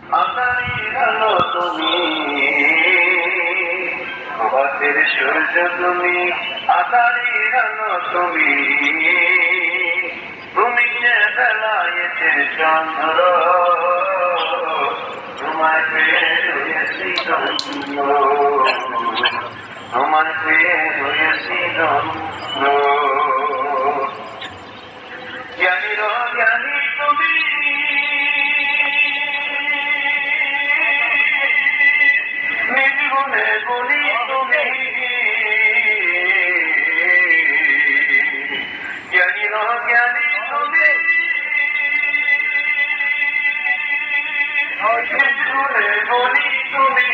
আকাশের আলো তুমি, প্রভাতের সূর্য তুমি, আকাশের আলো তুমি, তুমি যে বেলায়েতের চন্দ্র, তোমায় পেয়ে হয়েছি ধন্য, তোমায় পেয়ে হয়েছি ধন্য। জ্ঞানীর জ্ঞানী তুমি, নির্গুণে গুণী তুমি, জ্ঞানীর জ্ঞানী তুমি, নির্গুণে গুণী তুমি,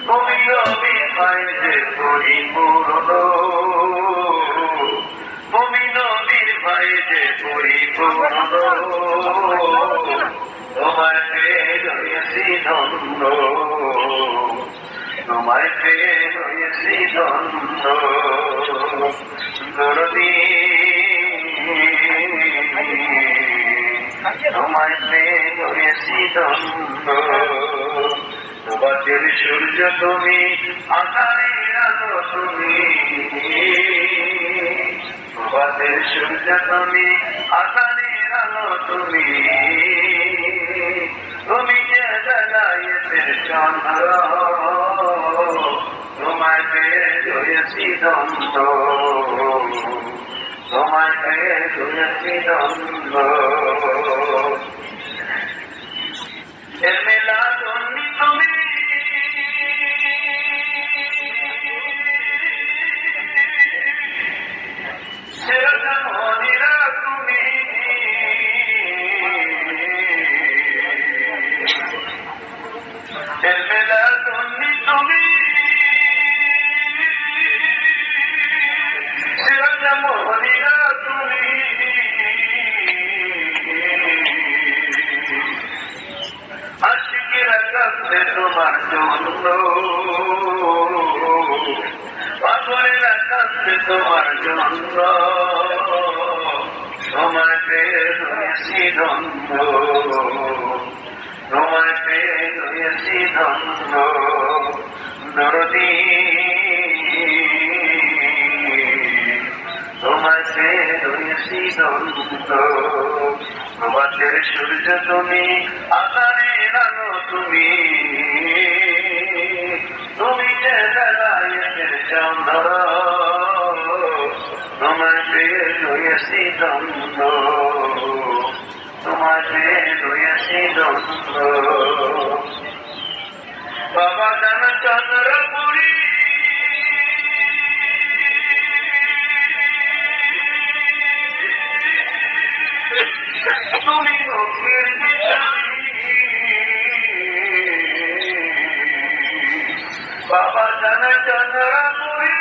তুমি অবিকায় যে পরিপূর্ণ, তুমি নদীর ভাই যে পরিপূর্ণ, তোমায় পেয়ে হয়েছি ধন্য, তোমায় পেয়ে হয়েছি ধন্য। দরদী তোমায় পেয়ে হয়েছি ধন্য, প্রভাতের সূর্য তুমি, আকাশের আলো তুমি, প্রভাতের সূর্য তুমি, আকাশের আলো তুমি, তুমি যে বেলায়েতের চন্দ্র, তোমায় পেয়ে হয়েছি ধন্য, তোমায় পেয়ে হয়েছি ধন্য। মেলা ধন্যী তুমি, মনিরা তুমি, মেলা ধন্যী তুমি, মনিরা তুমি, আশিকেরা কাঁদছে তোমার জন্য, পাগলেরা কাঁদছে তোমার জন্য, তোমায় পেয়ে হয়েছি ধন্য, তোমায় পেয়ে হয়েছি ধন্য। দরদী তোমায় পেয়ে হয়েছি ধন্য, প্রভাতের সূর্য তুমি, আকাশের আলো তুমি, তুমি যে বেলায়েতের চন্দ্র, তোমায় পেয়ে হয়েছি ধন্য, তোমায় পেয়ে হয়েছি ধন্য। বাবা জান চন্দ্রপুরী, তুমি মুক্তির বিচারী, বাবা জান চন্দ্রপুরী,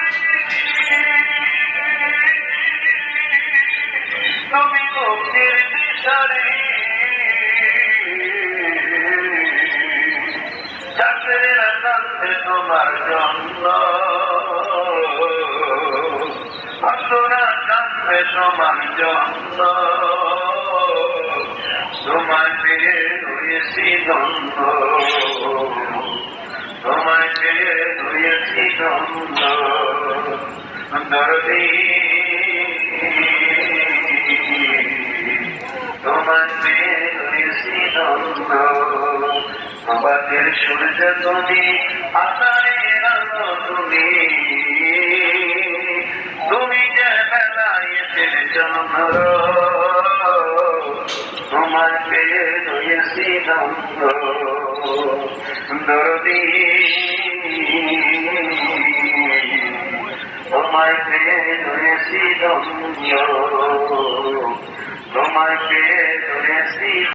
তুমি মুক্তির বিচারী, চাকরিরা কাঁদছে তোমার জন্য, আসরা কাঁদছে তোমার জন্য, তোমায় পেয়ে হয়েছি ধন্য, তোমায় পেয়ে হয়েছি ধন্য। দরদী তোমায় পেয়ে হয়েছি ধন্য, প্রভাতের সূর্য তুমি, আকাশের আলো তুমি, তুমি যে বেলায়েতের চন্দ্র, তোমায় পেয়ে হয়েছি ধন্য। দরদী তোমায় পেয়ে হয়েছি ধন্য, তোমায় পেয়ে হয়েছি